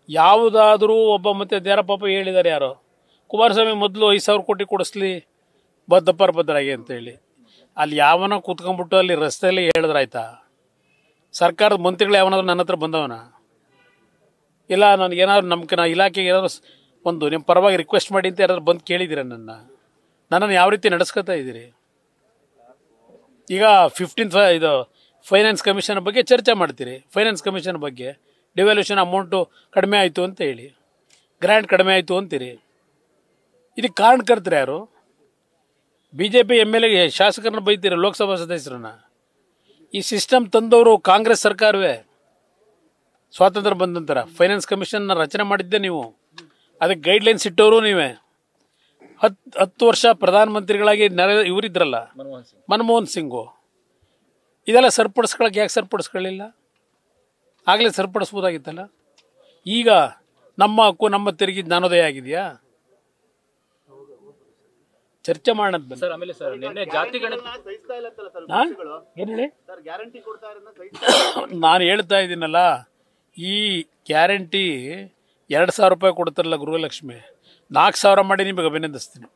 ಯಾವುದಾದರೂ ಒಬ್ಬ ಮತದಾರ ಪಾಪ ಹೇಳಿದ್ದಾರೆ ಯಾರೋ ಕುಮಾರಸ್ವಾಮಿ ಮೊದಲು 5,000 ಕೋಟಿ ಕೊಡಿಸ್ಲಿ ಬದ್ಧರಾಗಿ ಅಂತೇಳಿ. ಅಲ್ಲಿ ಯಾವನ ಕೂತ್ಕೊಂಡ್ಬಿಟ್ಟು ಅಲ್ಲಿ ರಸ್ತೆಯಲ್ಲಿ ಹೇಳಿದ್ರಾಯ್ತಾ? ಸರ್ಕಾರದ ಮಂತ್ರಿಗಳು ಯಾವನಾದ್ರು ನನ್ನ ಹತ್ರ ಬಂದವನ? ಇಲ್ಲ ನನಗೇನಾದ್ರು ನಮ್ಮ ಇಲಾಖೆಗೆ ಏನಾದ್ರು ಒಂದು ನಿಮ್ಮ ಪರವಾಗಿ ರಿಕ್ವೆಸ್ಟ್ ಮಾಡಿ ಅಂತ ಯಾರಾದ್ರು ಬಂದು ಕೇಳಿದ್ದೀರ ನನ್ನನ್ನು ಯಾವ ರೀತಿ ನಡೆಸ್ಕೊತಾ ಇದ್ದೀರಿ? ಈಗ 15th ಇದು ಫೈನಾನ್ಸ್ ಕಮಿಷನ್ ಬಗ್ಗೆ ಚರ್ಚೆ ಮಾಡ್ತೀರಿ. ಫೈನಾನ್ಸ್ ಕಮಿಷನ್ ಬಗ್ಗೆ ಡಿವ್ಯಾಲ್ಯೂಷನ್ ಅಮೌಂಟು ಕಡಿಮೆ ಆಯಿತು ಅಂತ ಹೇಳಿ, ಗ್ರ್ಯಾಂಟ್ ಕಡಿಮೆ ಆಯಿತು ಅಂತೀರಿ. ಇದಕ್ಕೆ ಕಾರಣಕರ್ತರು ಯಾರು? BJP MLA ಶಾಸಕರನ್ನ ಬೈತೀರ, ಲೋಕಸಭಾ ಸದಸ್ಯರನ್ನ. ಈ ಸಿಸ್ಟಮ್ ತಂದವರು ಕಾಂಗ್ರೆಸ್ ಸರ್ಕಾರವೇ. ಸ್ವಾತಂತ್ರ್ಯ ಬಂದ ನಂತರ ಫೈನಾನ್ಸ್ ಕಮಿಷನ್ನ ರಚನೆ ಮಾಡಿದ್ದೆ ನೀವು, ಅದಕ್ಕೆ ಗೈಡ್ಲೈನ್ಸ್ ಇಟ್ಟವರು ನೀವೇ. 10 ವರ್ಷ ಪ್ರಧಾನಮಂತ್ರಿಗಳಾಗಿ ಇವರಿದ್ರಲ್ಲ ಮನಮೋಹನ್ ಸಿಂಗು. ಇದೆಲ್ಲ ಸರಿಪಡಿಸ್ಕೊಳಕ್ಕೆ ಯಾಕೆ ಸರಿಪಡಿಸ್ಕೊಳ್ಳಿಲ್ಲ? ಆಗಲೇ ಸರಿಪಡಿಸ್ಬೋದಾಗಿತ್ತಲ್ಲ. ಈಗ ನಮ್ಮ ಹಕ್ಕು ನಮ್ಮ ತೆರಿಗೆ ಜ್ಞಾನೋದಯ ಆಗಿದೆಯಾ? ಚರ್ಚೆ ಮಾಡೋಣ ಸರ್. ಆಮೇಲೆ ಸರ್ ನಿನ್ನೆ ಜಾತಿ ನಾನು ಹೇಳ್ತಾ ಇದ್ದೀನಲ್ಲ, ಈ ಗ್ಯಾರಂಟಿ 2,000 ರೂಪಾಯಿ ಕೊಡ್ತಾರಲ್ಲ ಗೃಹಲಕ್ಷ್ಮಿ, 4,000 ಮಾಡಿ ನಿಮಗೆ ಅಭಿನಂದಿಸ್ತೀನಿ.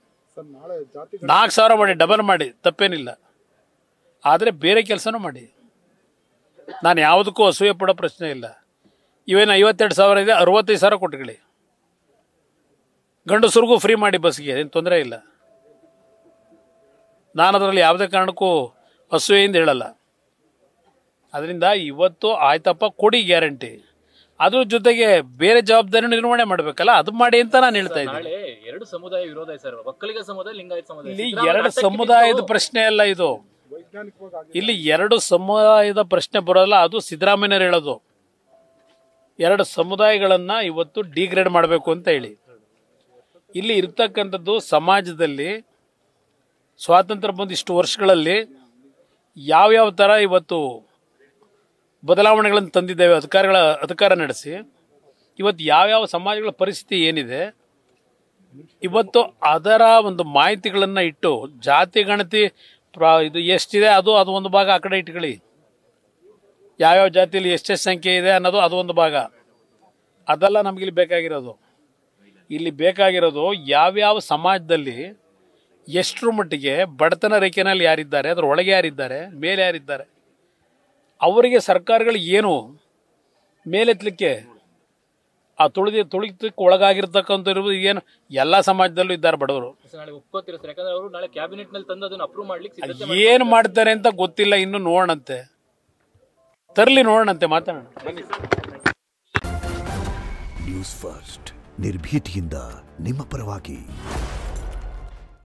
4,000 ಮಾಡಿ, ಡಬಲ್ ಮಾಡಿ, ತಪ್ಪೇನಿಲ್ಲ. ಆದರೆ ಬೇರೆ ಕೆಲಸನೂ ಮಾಡಿ. ನಾನು ಯಾವುದಕ್ಕೂ ಅಸೂಯೆ ಪಡೋ ಪ್ರಶ್ನೆ ಇಲ್ಲ. ಇವೇನು 52,000 ಇದೆ, 65,000 ಕೊಟ್ಕೊಳ್ಳಿ. ಗಂಡಸರಿಗೂ ಫ್ರೀ ಮಾಡಿ ಬಸ್ಗೆ, ಏನು ತೊಂದರೆ ಇಲ್ಲ. ನಾನು ಅದರಲ್ಲಿ ಯಾವುದೇ ಕಾರಣಕ್ಕೂ ಅಸೂಯೆಯಿಂದ ಹೇಳಲ್ಲ. ಅದರಿಂದ ಇವತ್ತು ಆಯ್ತಪ್ಪ ಕೊಡಿ ಗ್ಯಾರಂಟಿ, ಅದ್ರ ಜೊತೆಗೆ ಬೇರೆ ಜವಾಬ್ದಾರಿ ನಿರ್ವಹಣೆ ಮಾಡಬೇಕಲ್ಲ, ಅದು ಮಾಡಿ ಅಂತ ನಾನು ಹೇಳ್ತಾ ಇದ್ದೀನಿ. ಎರಡು ಸಮುದಾಯ ವಿರೋಧ ಸರ್, ಒಕ್ಕಲಿಗ ಸಮುದಾಯ, ಲಿಂಗಾಯತ ಸಮುದಾಯ. ಇಲ್ಲಿ ಎರಡು ಸಮುದಾಯದ ಪ್ರಶ್ನೆ ಅಲ್ಲ ಇದು. ಇಲ್ಲಿ ಎರಡು ಸಮುದಾಯದ ಪ್ರಶ್ನೆ ಬರೋಲ್ಲ, ಅದು ಸಿದ್ದರಾಮಯ್ಯರು ಹೇಳೋದು. ಎರಡು ಸಮುದಾಯಗಳನ್ನ ಇವತ್ತು ಡಿಗ್ರೇಡ್ ಮಾಡಬೇಕು ಅಂತ ಹೇಳಿ. ಇಲ್ಲಿ ಇರ್ತಕ್ಕಂಥದ್ದು ಸಮಾಜದಲ್ಲಿ ಸ್ವಾತಂತ್ರ್ಯ ಬಂದ ಇಷ್ಟು ವರ್ಷಗಳಲ್ಲಿ ಯಾವ್ಯಾವ ಥರ ಇವತ್ತು ಬದಲಾವಣೆಗಳನ್ನು ತಂದಿದ್ದೇವೆ ಅಧಿಕಾರ ನಡೆಸಿ. ಇವತ್ತು ಯಾವ್ಯಾವ ಸಮಾಜಗಳ ಪರಿಸ್ಥಿತಿ ಏನಿದೆ, ಇವತ್ತು ಅದರ ಒಂದು ಮಾಹಿತಿಗಳನ್ನು ಇಟ್ಟು ಜಾತಿ ಗಣತಿ ಇದು ಎಷ್ಟಿದೆ ಅದು ಒಂದು ಭಾಗ ಆ ಕಡೆ ಇಟ್ಕೊಳ್ಳಿ. ಯಾವ್ಯಾವ ಜಾತಿಯಲ್ಲಿ ಎಷ್ಟೆಷ್ಟು ಸಂಖ್ಯೆ ಇದೆ ಅನ್ನೋದು ಅದು ಒಂದು ಭಾಗ. ಅದೆಲ್ಲ ನಮಗಿಲ್ಲಿ ಬೇಕಾಗಿರೋದು. ಇಲ್ಲಿ ಬೇಕಾಗಿರೋದು ಯಾವ್ಯಾವ ಸಮಾಜದಲ್ಲಿ ಎಷ್ಟರ ಮಟ್ಟಿಗೆ ಬಡತನ ರೇಖೆನಲ್ಲಿ ಯಾರಿದ್ದಾರೆ, ಅದರ ಒಳಗೆ ಯಾರಿದ್ದಾರೆ, ಮೇಲೆ ಯಾರಿದ್ದಾರೆ, ಅವರಿಗೆ ಸರ್ಕಾರಗಳು ಏನು ಮೇಲೆತ್ತಲಿಕ್ಕೆ ಆ ತುಳಿತಕ್ಕೆ ಒಳಗಾಗಿರ್ತಕ್ಕಂಥ ಏನು ಎಲ್ಲ ಸಮಾಜದಲ್ಲೂ ಇದ್ದಾರೆ ಬಡವರು. ಏನು ಮಾಡ್ತಾರೆ ಅಂತ ಗೊತ್ತಿಲ್ಲ, ಇನ್ನು ನೋಡೋಣಂತೆ, ತರಲಿ ನೋಡೋಣಂತೆ, ಮಾತಾಡೋಣ. ನ್ಯೂಸ್ ಫಸ್ಟ್ ನಿರ್ಭೀತಿಯಿಂದ ನಿಮ್ಮ ಪರವಾಗಿ.